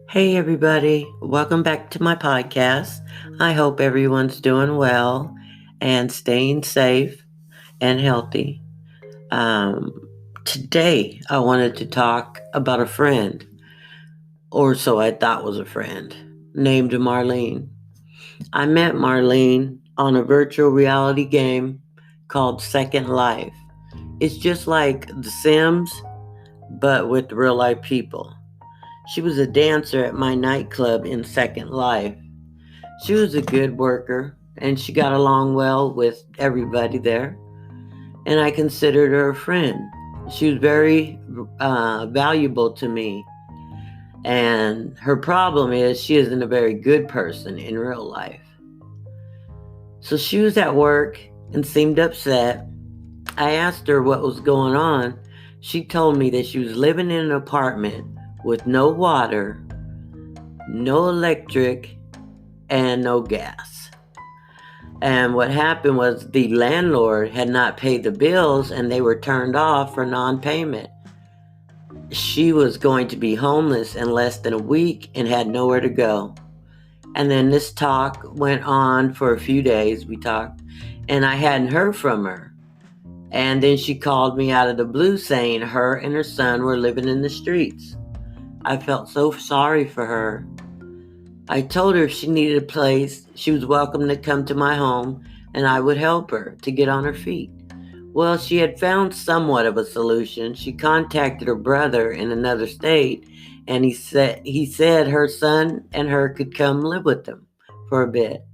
Hey, everybody. Welcome back to my podcast. I hope everyone's doing well and staying safe and healthy. Um, Today, I wanted to talk about a friend, or so I thought was a friend, named Marlene. I met Marlene on a virtual reality game called Second Life. It's just like The Sims, but with real life people. She was a dancer at my nightclub in Second Life. She was a good worker and she got along well with everybody there, and I considered her a friend. She was very valuable to me, and her problem is she isn't a very good person in real life. So she was at work and seemed upset. I asked her what was going on. She told me that she was living in an apartment with no water, no electric, and no gas. And what happened was the landlord had not paid the bills and they were turned off for non payment. She was going to be homeless in less than a week and had nowhere to go. And then this talk went on for a few days. We talked, and I hadn't heard from her. And then she called me out of the blue saying her and her son were living in the streets. I felt so sorry for her. I told her if she needed a place, she was welcome to come to my home and I would help her to get on her feet. Well, she had found somewhat of a solution. She contacted her brother in another state and he said her son and her could come live with them for a bit.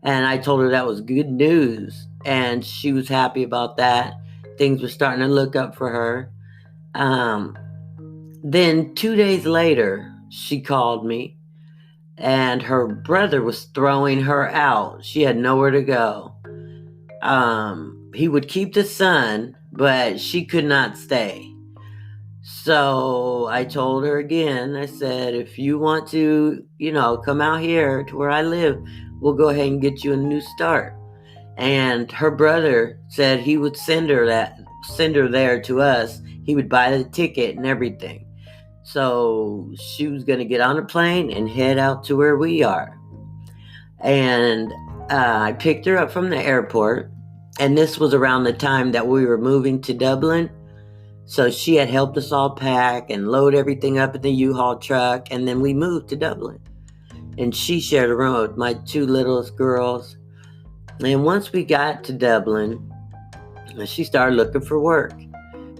And I told her that was good news and she was happy about that. Things were starting to look up for her. Um, then 2 days later, she called me and her brother was throwing her out. She had nowhere to go. He would keep the son, but she could not stay. So I told her again, I said, if you want to, come out here to where I live, we'll go ahead and get you a new start. And her brother said he would send her there to us. He would buy the ticket and everything. So she was going to get on a plane and head out to where we are. And I picked her up from the airport. And this was around the time that we were moving to Dublin. So she had helped us all pack and load everything up in the U-Haul truck. And then we moved to Dublin. And she shared a room with my two littlest girls. And once we got to Dublin, she started looking for work.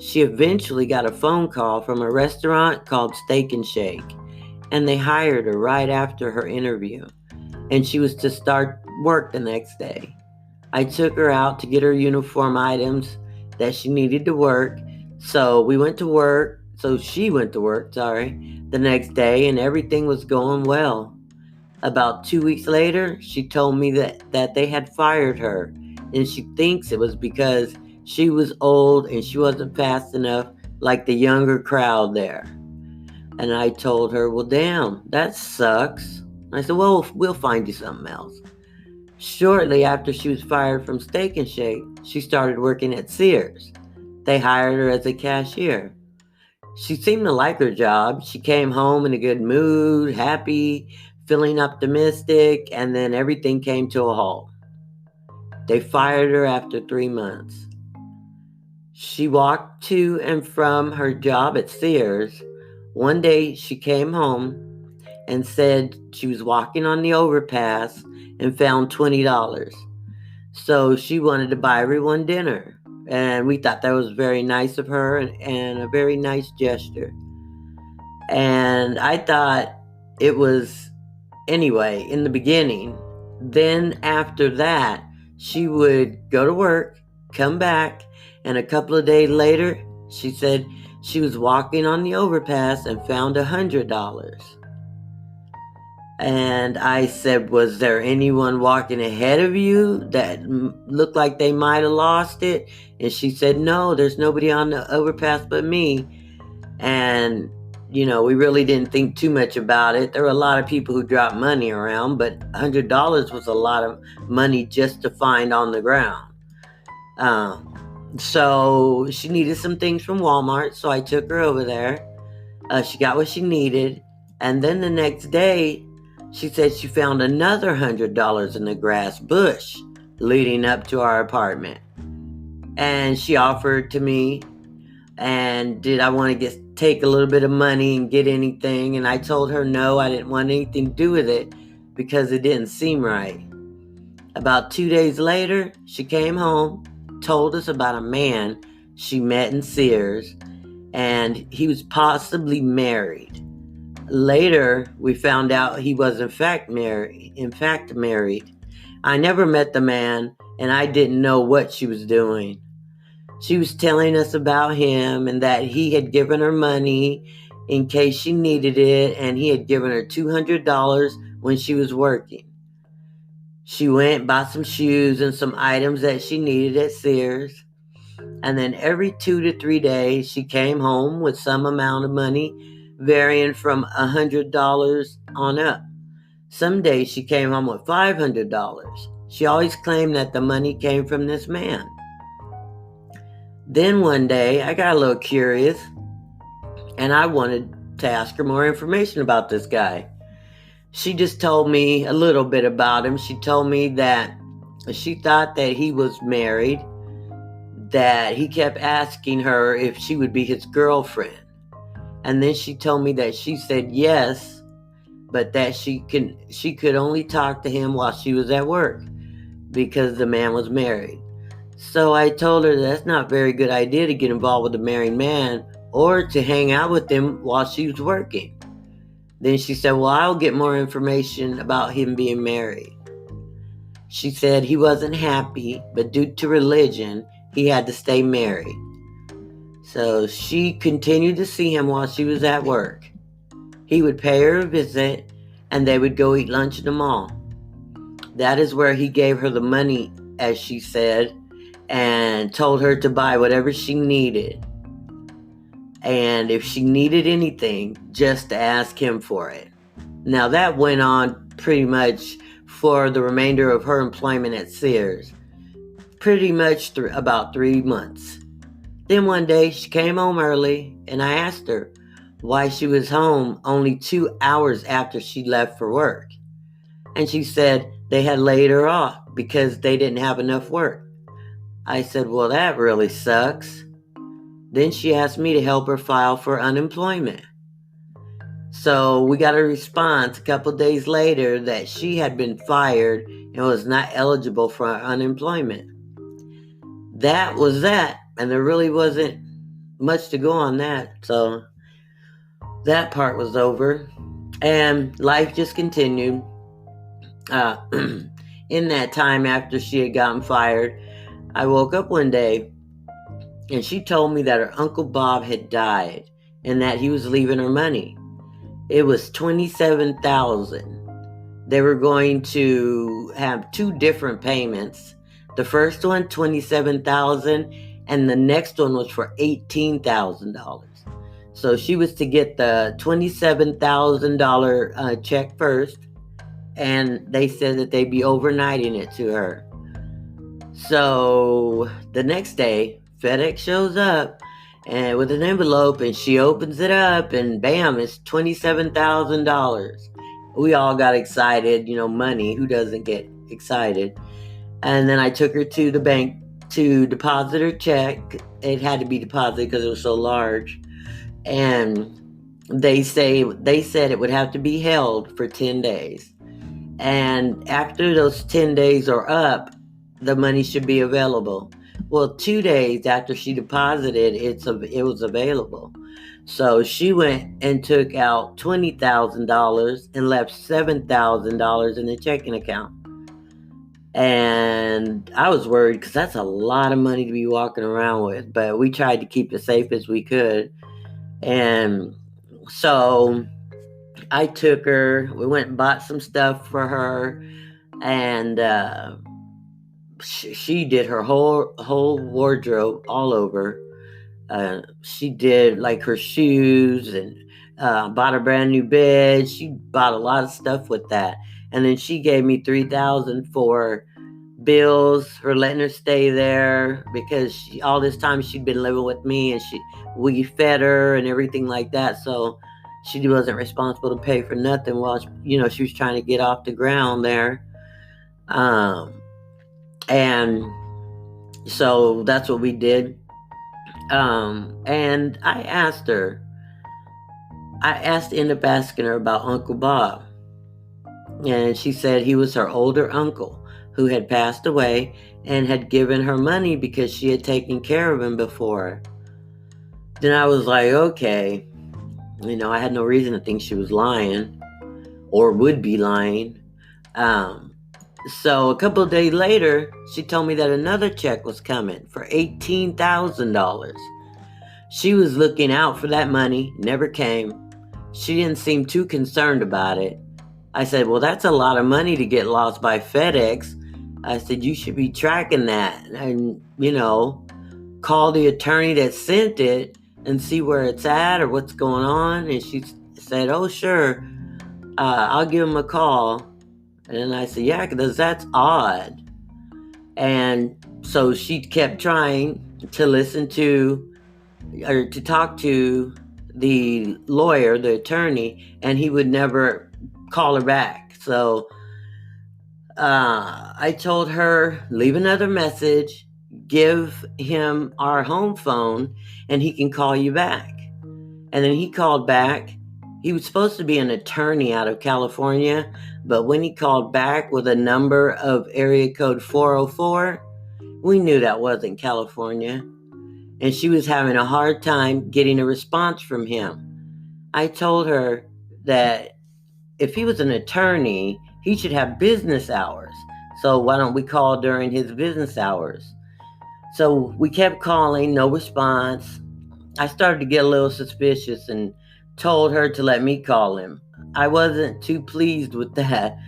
She eventually got a phone call from a restaurant called Steak and Shake, and they hired her right after her interview, and she was to start work the next day. I took her out to get her uniform items that she needed to work, so she went to work, the next day, and everything was going well. About 2 weeks later, she told me that they had fired her, and she thinks it was because she was old and she wasn't fast enough like the younger crowd there. And I told her, well, damn, that sucks. I said, well, we'll find you something else. Shortly after she was fired from Steak and Shake, she started working at Sears. They hired her as a cashier. She seemed to like her job. She came home in a good mood, happy, feeling optimistic, and then everything came to a halt. They fired her after 3 months. She walked to and from her job at Sears. One day she came home and said she was walking on the overpass and found $20. So she wanted to buy everyone dinner. And we thought that was very nice of her and a very nice gesture. And I thought it was, anyway, in the beginning. Then after that, she would go to work, come back, and a couple of days later, she said she was walking on the overpass and found $100. And I said, was there anyone walking ahead of you that looked like they might have lost it? And she said, no, there's nobody on the overpass but me. And, we really didn't think too much about it. There were a lot of people who dropped money around, but $100 was a lot of money just to find on the ground. So she needed some things from Walmart, so I took her over there. She got what she needed. And then the next day, she said she found another $100 in the grass bush leading up to our apartment. And she offered to me, and did I want to take a little bit of money and get anything? And I told her no, I didn't want anything to do with it because it didn't seem right. About 2 days later, she came home, told us about a man she met in Sears, and he was possibly married. Later, we found out he was in fact married. I never met the man, and I didn't know what she was doing. She was telling us about him and that he had given her money in case she needed it, and he had given her $200 when she was working. She went, bought some shoes and some items that she needed at Sears, and then every 2 to 3 days she came home with some amount of money, varying from $100 on up. Some days she came home with $500. She always claimed that the money came from this man. Then one day I got a little curious, and I wanted to ask her more information about this guy. She just told me a little bit about him. She told me that she thought that he was married, that he kept asking her if she would be his girlfriend. And then she told me that she said yes, but that she could only talk to him while she was at work because the man was married. So I told her that's not a very good idea to get involved with a married man or to hang out with him while she was working. Then she said, well, I'll get more information about him being married. She said he wasn't happy, but due to religion, he had to stay married. So she continued to see him while she was at work. He would pay her a visit, and they would go eat lunch in the mall. That is where he gave her the money, as she said, and told her to buy whatever she needed. And if she needed anything, just to ask him for it. Now that went on pretty much for the remainder of her employment at Sears. Pretty much about 3 months. Then one day she came home early, and I asked her why she was home only 2 hours after she left for work. And she said they had laid her off because they didn't have enough work. I said, well, that really sucks. Then she asked me to help her file for unemployment. So we got a response a couple days later that she had been fired and was not eligible for unemployment. That was that, and there really wasn't much to go on that. So that part was over, and life just continued. In that time after she had gotten fired, I woke up one day, and she told me that her Uncle Bob had died and that he was leaving her money. It was $27,000. They were going to have 2 different payments. The first one, $27,000, and the next one was for $18,000. So she was to get the $27,000 check first, and they said that they'd be overnighting it to her. So the next day, FedEx shows up and with an envelope, and she opens it up, and bam, it's $27,000. We all got excited, money. Who doesn't get excited? And then I took her to the bank to deposit her check. It had to be deposited because it was so large. And they said it would have to be held for 10 days. And after those 10 days are up, the money should be available. Well, 2 days after she deposited, it was available. So she went and took out $20,000 and left $7,000 in the checking account. And I was worried because that's a lot of money to be walking around with. But we tried to keep it safe as we could. And so I took her. We went and bought some stuff for her. And she did her whole wardrobe all over. She did like her shoes and bought a brand new bed. She bought a lot of stuff with that. And then she gave me $3,000 for bills for letting her stay there because all this time she'd been living with me, and we fed her and everything like that. So She wasn't responsible to pay for nothing while, she was trying to get off the ground there. And so that's what we did. And I ended up asking her about Uncle Bob. And she said he was her older uncle who had passed away and had given her money because she had taken care of him before. Then I was like, okay. I had no reason to think she was lying or would be lying. So a couple of days later, she told me that another check was coming for $18,000. She was looking out for that money, never came. She didn't seem too concerned about it. I said, well, that's a lot of money to get lost by FedEx. I said, you should be tracking that and, call the attorney that sent it and see where it's at or what's going on. And she said, oh, sure, I'll give him a call. And then I said, yeah, because that's odd. And so she kept trying to listen to or to talk to the lawyer, the attorney, and he would never call her back. So I told her, leave another message, give him our home phone, and he can call you back. And then he called back. He was supposed to be an attorney out of California, but when he called back with a number of area code 404, we knew that wasn't California. And she was having a hard time getting a response from him. I told her that if he was an attorney, he should have business hours. So why don't we call during his business hours? So we kept calling, no response. I started to get a little suspicious and told her to let me call him. I wasn't too pleased with that.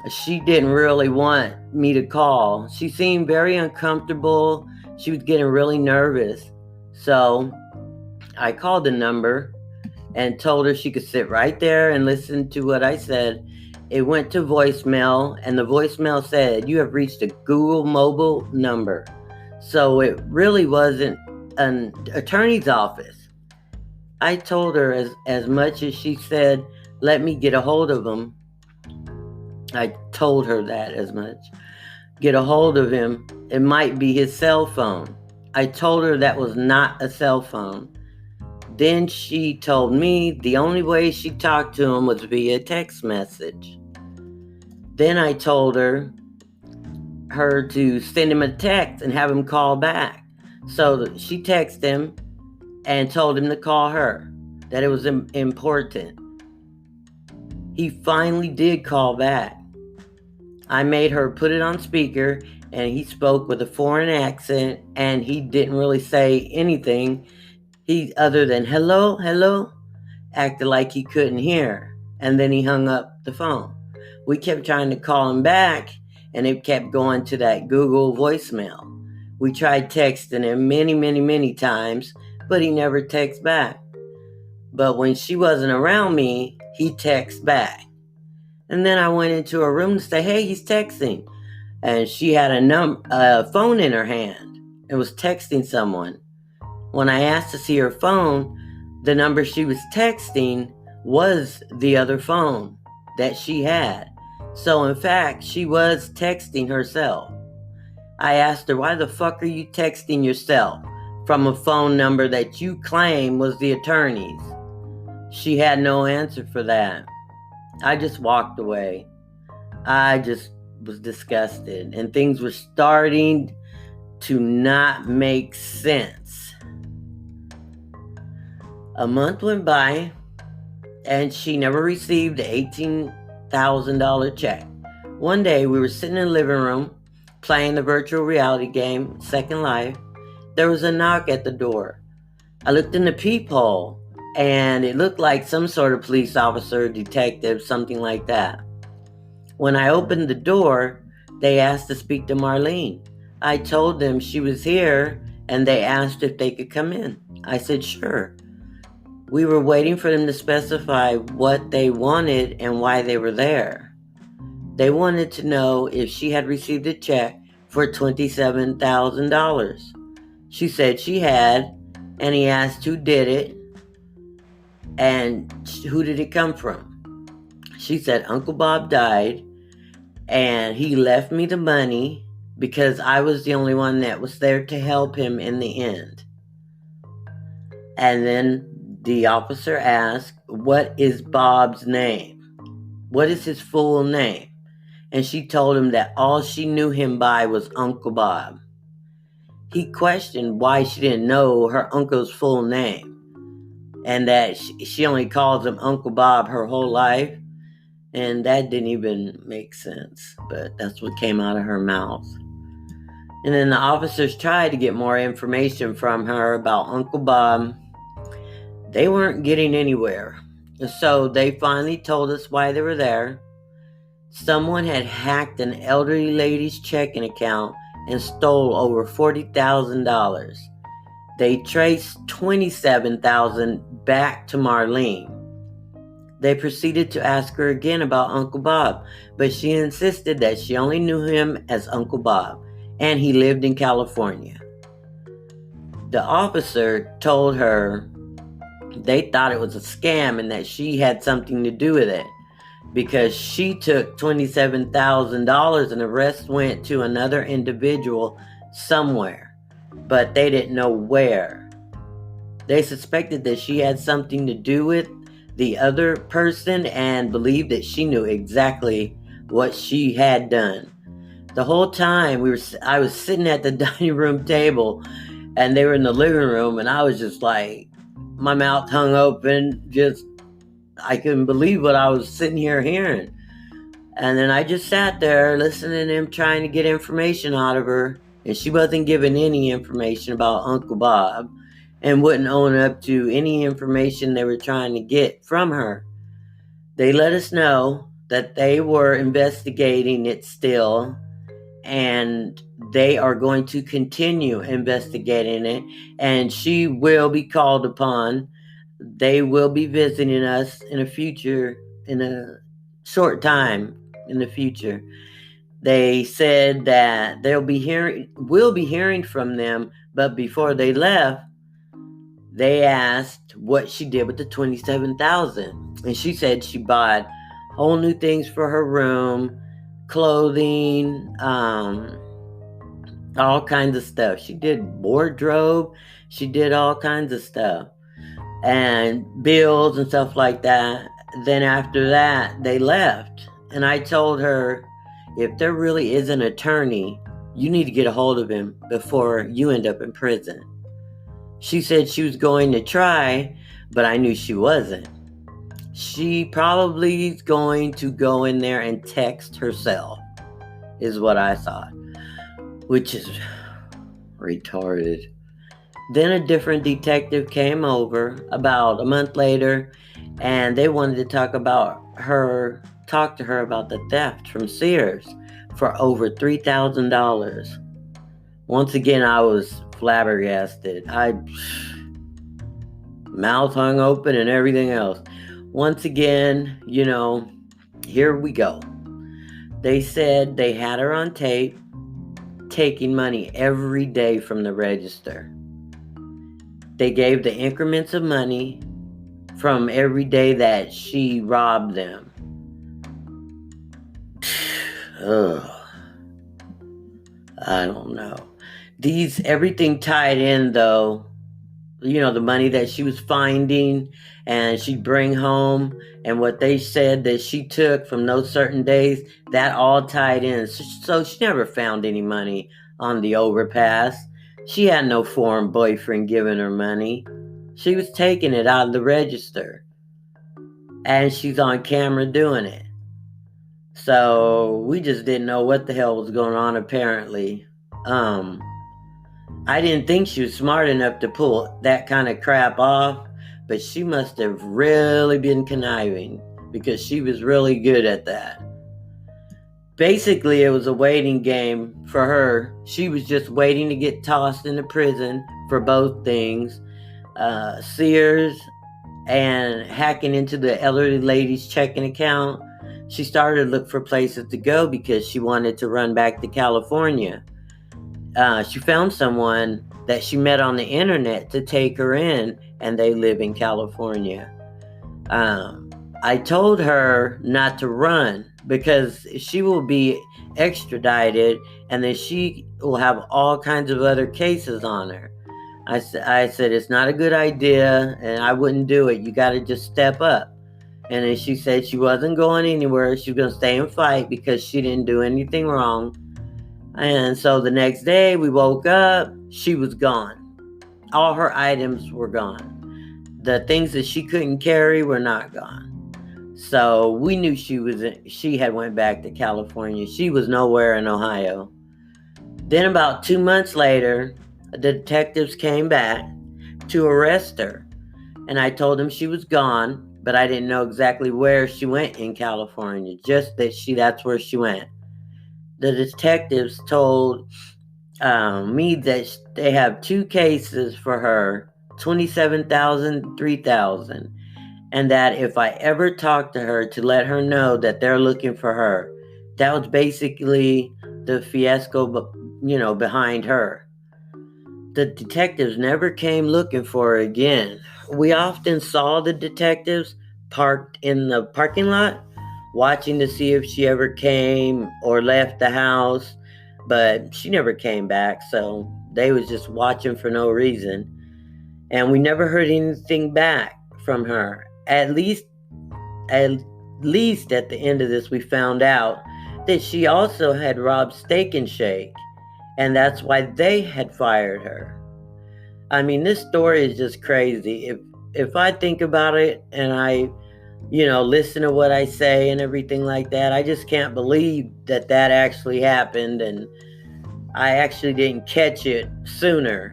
She didn't really want me to call. She seemed very uncomfortable. She was getting really nervous. So I called the number and told her she could sit right there and listen to what I said. It went to voicemail, and the voicemail said, you have reached a Google mobile number. So it really wasn't an attorney's office. I told her as much as she said, let me get a hold of him. I told her that as much. Get a hold of him. It might be his cell phone. I told her that was not a cell phone. Then she told me the only way she talked to him was via text message. Then I told her to send him a text and have him call back. So she texted him and told him to call her, that it was important. He finally did call back. I made her put it on speaker, and he spoke with a foreign accent, and he didn't really say anything other than hello, acted like he couldn't hear, and then he hung up the phone. We kept trying to call him back, and it kept going to that Google voicemail. We tried texting him many times, but he never texted back. But when she wasn't around me, he texted back. And then I went into her room to say, hey, he's texting. And she had a phone in her hand and was texting someone. When I asked to see her phone, the number she was texting was the other phone that she had. So in fact, she was texting herself. I asked her, why the fuck are you texting yourself from a phone number that you claim was the attorney's? She had no answer for that. I just walked away. I just was disgusted, and things were starting to not make sense. A month went by, and she never received the $18,000 check. One day, we were sitting in the living room playing the virtual reality game, Second Life. There was a knock at the door. I looked in the peephole, and it looked like some sort of police officer, detective, something like that. When I opened the door, they asked to speak to Marlene. I told them she was here, and they asked if they could come in. I said, sure. We were waiting for them to specify what they wanted and why they were there. They wanted to know if she had received a check for $27,000. She said she had, and he asked who did it. And who did it come from? She said, Uncle Bob died and he left me the money because I was the only one that was there to help him in the end. And then the officer asked, what is Bob's name? What is his full name? And she told him that all she knew him by was Uncle Bob. He questioned why she didn't know her uncle's full name and that she only calls him Uncle Bob her whole life. And that didn't even make sense, but that's what came out of her mouth. And then the officers tried to get more information from her about Uncle Bob. They weren't getting anywhere. So they finally told us why they were there. Someone had hacked an elderly lady's checking account and stole over $40,000. They traced $27,000 back to Marlene. They proceeded to ask her again about Uncle Bob, but she insisted that she only knew him as Uncle Bob, and he lived in California. The officer told her they thought it was a scam and that she had something to do with it because she took $27,000 and the rest went to another individual somewhere, but they didn't know where. They suspected that she had something to do with the other person and believed that she knew exactly what she had done. The whole time I was sitting at the dining room table and they were in the living room, and I was just like, my mouth hung open, I couldn't believe what I was sitting here hearing. And then I just sat there listening to him trying to get information out of her, and she wasn't giving any information about Uncle Bob and wouldn't own up to any information they were trying to get from her. They let us know that they were investigating it still, and they are going to continue investigating it, and she will be called upon. They will be visiting us in a short time in the future. They said that we'll be hearing from them, but before they left, they asked what she did with the $27,000. And she said she bought whole new things for her room, clothing, all kinds of stuff. She did wardrobe. She did all kinds of stuff. And bills and stuff like that. Then after that, they left. And I told her, if there really is an attorney, you need to get a hold of him before you end up in prison. She said she was going to try, but I knew she wasn't. She probably is going to go in there and text herself, is what I thought, which is retarded. Then a different detective came over about a month later, and they wanted to talk to her about the theft from Sears for over $3,000. Once again, I was flabbergasted. Mouth hung open and everything else. Once again, here we go. They said they had her on tape taking money every day from the register. They gave the increments of money from every day that she robbed them. I don't know. Everything tied in though, the money that she was finding and she'd bring home and what they said that she took from those certain days, that all tied in. So she never found any money on the overpass. She had no foreign boyfriend giving her money. She was taking it out of the register. And she's on camera doing it. So we just didn't know what the hell was going on apparently. I didn't think she was smart enough to pull that kind of crap off, but she must have really been conniving because she was really good at that. Basically, it was a waiting game for her. She was just waiting to get tossed into prison for both things. Sears and hacking into the elderly lady's checking account. She started to look for places to go because she wanted to run back to California. She found someone that she met on the internet to take her in, and they live in California. I told her not to run because she will be extradited and then she will have all kinds of other cases on her. I said, it's not a good idea and I wouldn't do it. You got to just step up. And then she said she wasn't going anywhere. She was going to stay and fight because she didn't do anything wrong. And so the next day we woke up, she was gone. All her items were gone. The things that she couldn't carry were not gone. So we knew she had went back to California. She was nowhere in Ohio. Then about 2 months later, the detectives came back to arrest her. And I told them she was gone, but I didn't know exactly where she went in California, just that that's where she went. The detectives told me that they have 2 cases for her, 27,000, 3,000, and that if I ever talk to her to let her know that they're looking for her. That was basically the fiasco, behind her. The detectives never came looking for her again. We often saw the detectives parked in the parking lot, watching to see if she ever came or left the house, but she never came back, so they was just watching for no reason. And we never heard anything back from her. At least at the end of this, we found out that she also had robbed Steak and Shake, and that's why they had fired her. I mean, this story is just crazy. If I think about it and I, listen to what I say and everything like that, I just can't believe that actually happened, and I actually didn't catch it sooner.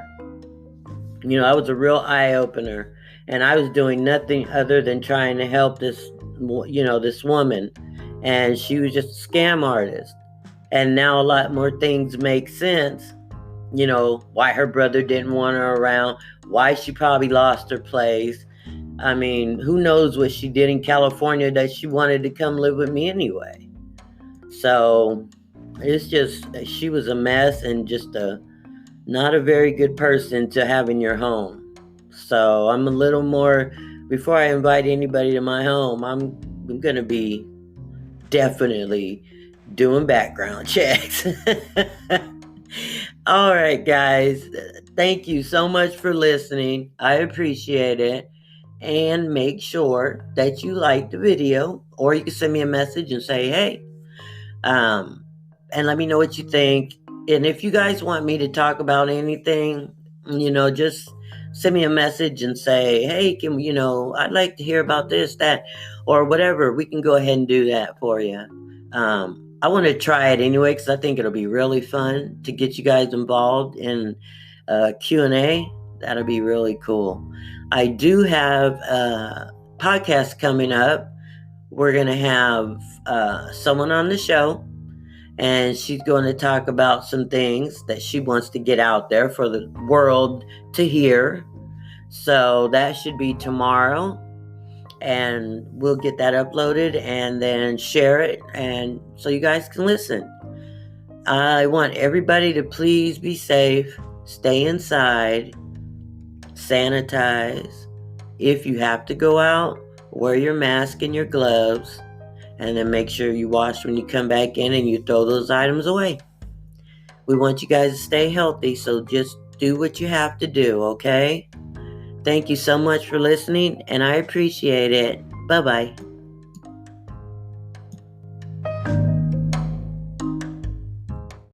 That was a real eye-opener, and I was doing nothing other than trying to help this woman, and she was just a scam artist. And now a lot more things make sense, why her brother didn't want her around, why she probably lost her place. I mean, who knows what she did in California that she wanted to come live with me anyway. So it's just, she was a mess and just not a very good person to have in your home. So I'm a little more, before I invite anybody to my home, I'm going to be definitely doing background checks. All right, guys. Thank you so much for listening. I appreciate it. And make sure that you like the video, or you can send me a message and say, hey, and let me know what you think. And if you guys want me to talk about anything, just send me a message and say, hey, I'd like to hear about this, that, or whatever. We can go ahead and do that for you. I want to try it anyway because I think it'll be really fun to get you guys involved in Q&A. That'll be really cool. I do have a podcast coming up. We're going to have someone on the show, and she's going to talk about some things that she wants to get out there for the world to hear. So that should be tomorrow. And we'll get that uploaded and then share it, and so you guys can listen. I want everybody to please be safe, stay inside, sanitize. If you have to go out, wear your mask and your gloves, and then make sure you wash when you come back in and you throw those items away. We want you guys to stay healthy, so just do what you have to do, okay? Thank you so much for listening, and I appreciate it. Bye-bye.